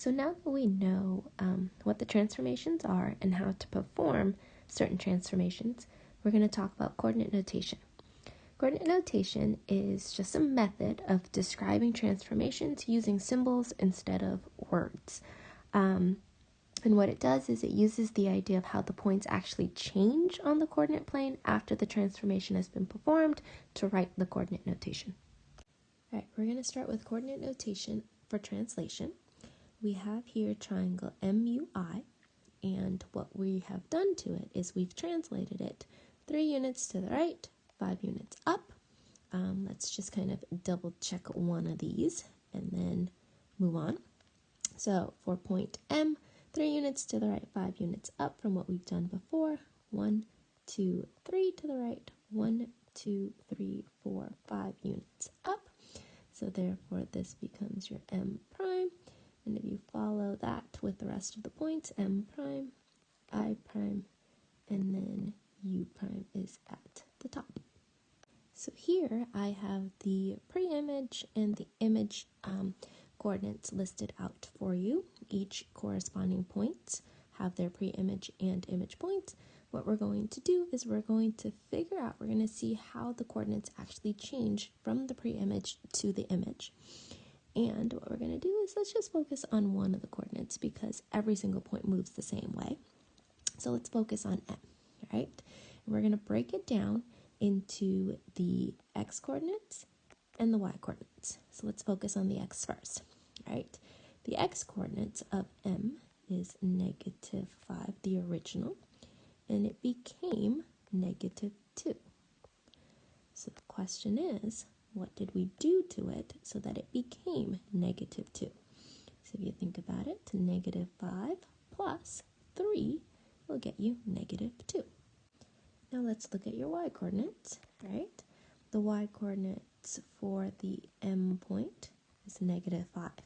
So now that we know what the transformations are and how to perform certain transformations, we're going to talk about coordinate notation. Coordinate notation is just a method of describing transformations using symbols instead of words. And what it does is it uses the idea of how the points actually change on the coordinate plane after the transformation has been performed to write the coordinate notation. All right, we're going to start with coordinate notation for translation. We have here triangle MUI, and what we have done to it is we've translated it 3 units to the right, 5 units up. Let's just kind of double check one of these and then move on. So for point M, 3 units to the right, 5 units up from what we've done before. 1, 2, 3 to the right, 1, 2, 3, 4, 5 units up. So therefore this becomes your M prime. And if you follow that with the rest of the points, M prime, I prime, and then U prime is at the top. So here I have the pre-image and the image coordinates listed out for you. Each corresponding points have their pre-image and image points. What we're going to do is we're going to figure out, we're going to see how the coordinates actually change from the pre-image to the image. And what we're going to do is let's just focus on one of the coordinates because every single point moves the same way. So let's focus on M, right? And we're going to break it down into the X coordinates and the Y coordinates. So let's focus on the X first, right? The X coordinates of M is -5, the original, and it became -2. So the question is, what did we do to it so that it became -2? So if you think about it, -5 plus 3 will get you -2. Now let's look at your Y coordinates, right? The Y coordinates for the M point is -5.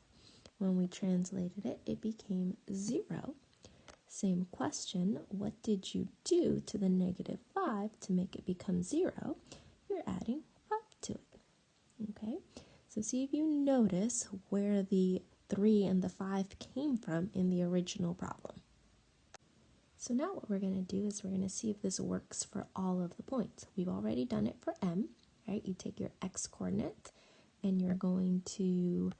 When we translated it, it became 0. Same question, what did you do to the -5 to make it become 0? You're adding 5 to it. Okay, so see if you notice where the 3 and the 5 came from in the original problem. So now what we're going to do is we're going to see if this works for all of the points. We've already done it for M, right? You take your X coordinate and you're going to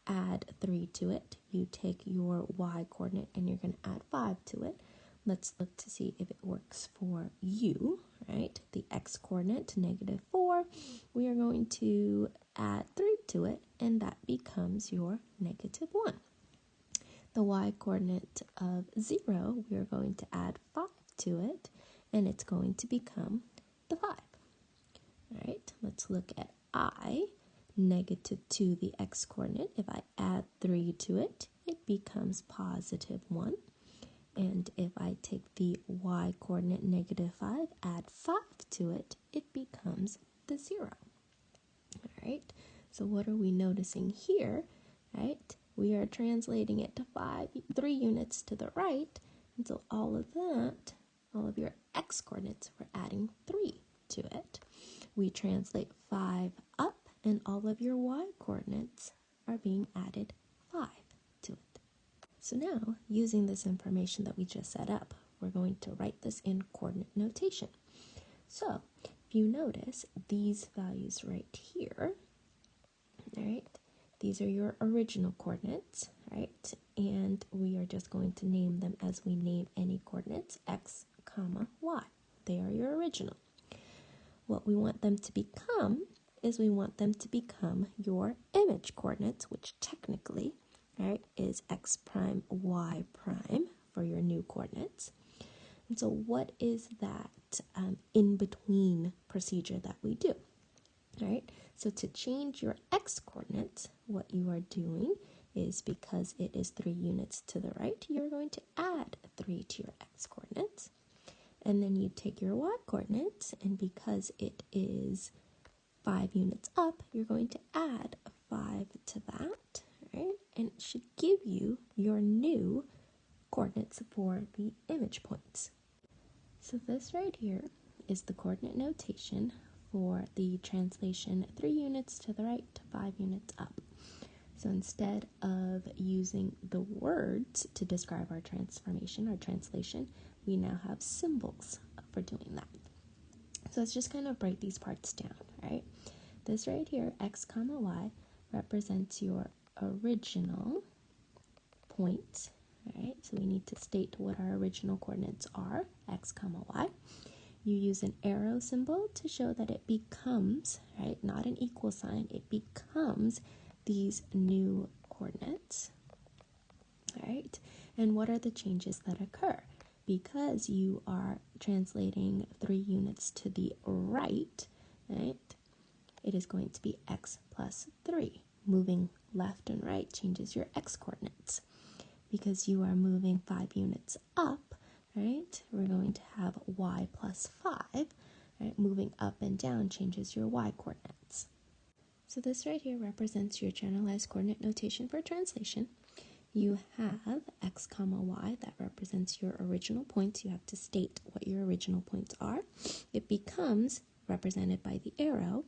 add 3 to it. You take your Y coordinate and you're going to add 5 to it. Let's look to see if it works for U, right? The X coordinate, -4. We are going to add 3 to it, and that becomes your -1. The Y coordinate of 0, we are going to add 5 to it, and it's going to become the 5. All right, let's look at I, -2, the X coordinate. If I add 3 to it, it becomes +1. And if I take the Y coordinate -5, add 5 to it, it becomes the 0. All right, so what are we noticing here, right? We are translating it to 3 units to the right, and so all of that, all of your X coordinates, we're adding 3 to it. We translate 5 up, and all of your Y coordinates are being added 5 to it. So now, using this information that we just set up, we're going to write this in coordinate notation. So, if you notice, these values right here, all right, these are your original coordinates, right? And we are just going to name them as we name any coordinates, X, Y. They are your original. What we want them to become is we want them to become your image coordinates, which technically, right, is X prime, Y prime for your new coordinates. And so what is that in-between procedure that we do? All right, so to change your X coordinates, what you are doing is because it is 3 units to the right, you're going to add 3 to your X coordinates. And then you take your Y coordinates, and because it is 5 units up, you're going to add 5 to that, right? And it should give you your new coordinates for the image points. So this right here is the coordinate notation for the translation 3 units to the right, 5 units up. So instead of using the words to describe our transformation or translation, we now have symbols for doing that. So let's just kind of break these parts down, right? This right here, x comma y, represents your original point, right? So we need to state what our original coordinates are, x comma y. You use an arrow symbol to show that it becomes, right, not an equal sign, it becomes these new coordinates, right? And what are the changes that occur? Because you are translating 3 units to the right, right, it is going to be x plus 3. Moving left and right changes your x coordinates. Because you are moving 5 units up, right, we're going to have y plus 5. Right? Moving up and down changes your y coordinates. So this right here represents your generalized coordinate notation for translation. You have x comma y, that represents your original points. You have to state what your original points are. It becomes, represented by the arrow,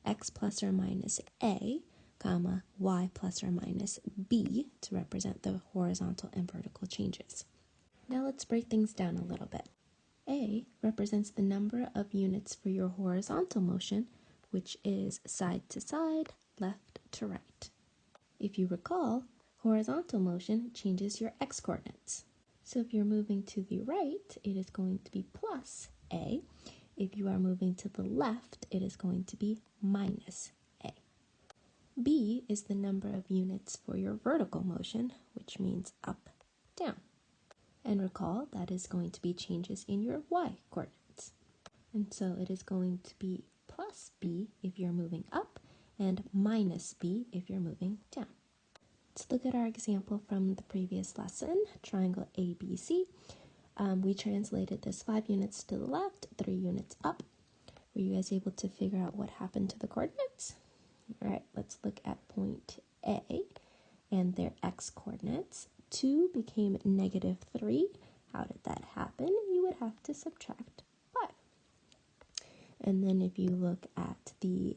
x plus or minus a, comma, y plus or minus b, to represent the horizontal and vertical changes. Now let's break things down a little bit. A represents the number of units for your horizontal motion, which is side to side, left to right. If you recall, horizontal motion changes your x-coordinates. So if you're moving to the right, it is going to be plus a. If you are moving to the left, it is going to be minus a. B is the number of units for your vertical motion, which means up, down. And recall, that is going to be changes in your y-coordinates. And so it is going to be plus b if you're moving up, and minus b if you're moving down. Let's look at our example from the previous lesson, triangle ABC. We translated this 5 units to the left, 3 units up. Were you guys able to figure out what happened to the coordinates? All right, let's look at point A and their x-coordinates. 2 became negative 3. How did that happen? You would have to subtract 5. And then if you look at the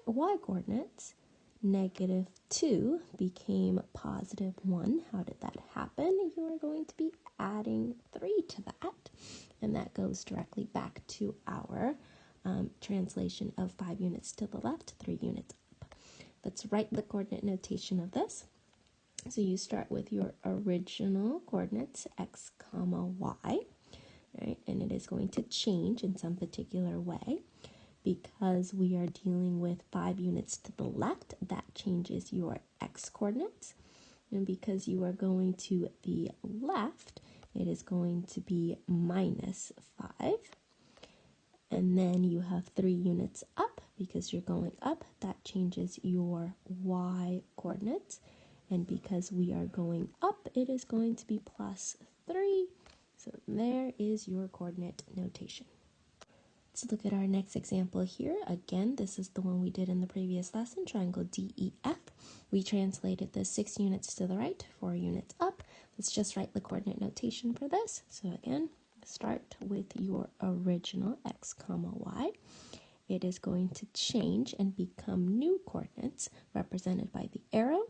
y-coordinates, negative 2 became positive 1. How did that happen? You are going to be adding 3 to that. And that goes directly back to our translation of 5 units to the left, 3 units up. Let's write the coordinate notation of this. So you start with your original coordinates, x comma y, right? And it is going to change in some particular way. Because we are dealing with 5 units to the left, that changes your x-coordinates. And because you are going to the left, it is going to be minus 5. And then you have 3 units up. Because you're going up, that changes your y-coordinates. And because we are going up, it is going to be plus 3. So there is your coordinate notation. Let's look at our next example here. Again, this is the one we did in the previous lesson, triangle DEF. We translated the 6 units to the right, 4 units up. Let's just write the coordinate notation for this. So again, start with your original x comma y. It is going to change and become new coordinates represented by the arrow.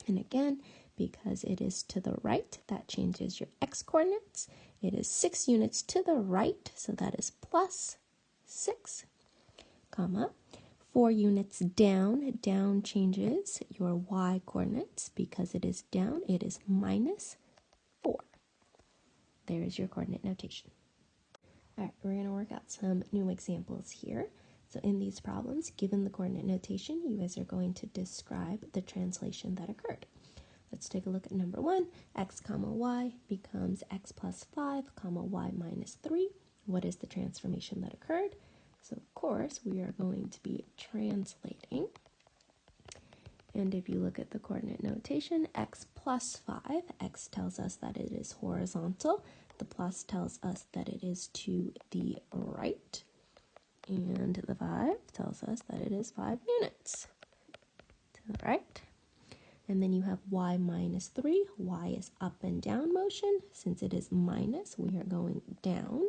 And again, because it is to the right, that changes your x-coordinates. It is 6 units to the right, so that is plus 6, comma, 4 units down, down changes your y-coordinates. Because it is down, it is minus 4. There is your coordinate notation. All right, we're going to work out some new examples here. So in these problems, given the coordinate notation, you guys are going to describe the translation that occurred. Let's take a look at number 1. X comma y becomes x plus 5 comma y minus 3. What is the transformation that occurred? So of course, we are going to be translating. And if you look at the coordinate notation, x plus 5, x tells us that it is horizontal. The plus tells us that it is to the right. And the 5 tells us that it is 5 units to the right. And then you have y minus 3. Y is up and down motion. Since it is minus, we are going down.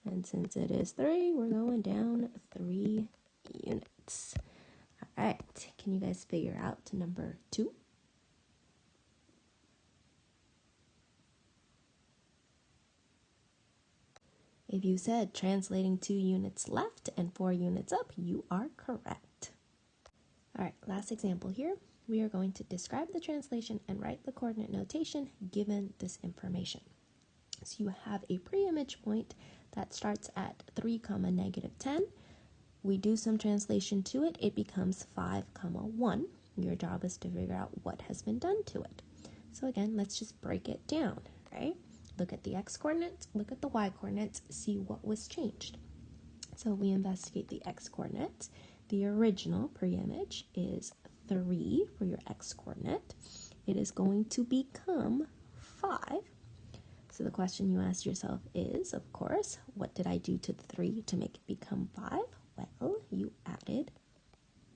And since it is 3, we're going down 3 units. All All right, can you guys figure out number 2? If you said translating 2 units left and 4 units up, you are correct. All right, last example here. We are going to describe the translation and write the coordinate notation given this information. So you have a pre-image point that starts at 3, -10. We do some translation to it. It becomes 5, 1. Your job is to figure out what has been done to it. So again, let's just break it down, right? Look at the x-coordinates, look at the y-coordinates, see what was changed. So we investigate the x-coordinates. The original pre-image is 3 for your x-coordinate. It is going to become 5. So the question you ask yourself is, of course, what did I do to the 3 to make it become 5? Well, you added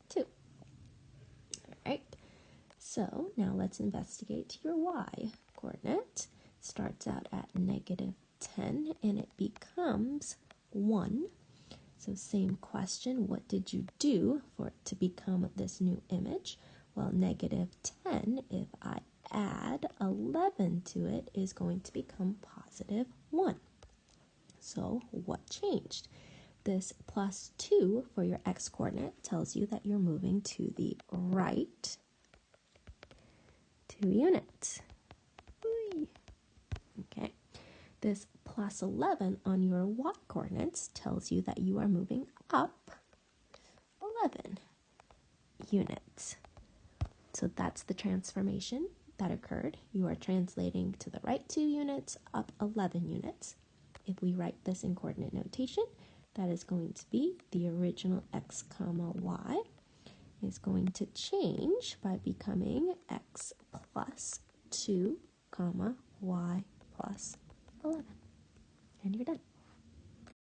2. All right. So now let's investigate your y-coordinate. Starts out at -10 and it becomes 1. So same question, what did you do for it to become this new image? Well, -10, if I add 11 to it, is going to become +1. So what changed? This +2 for your x-coordinate tells you that you're moving to the right 2 units. Okay. This +11 on your y-coordinates tells you that you are moving up 11 units. So that's the transformation that occurred. You are translating to the right 2 units, up 11 units. If we write this in coordinate notation, that is going to be the original x, y is going to change by becoming x plus 2, y plus 11. And you're done.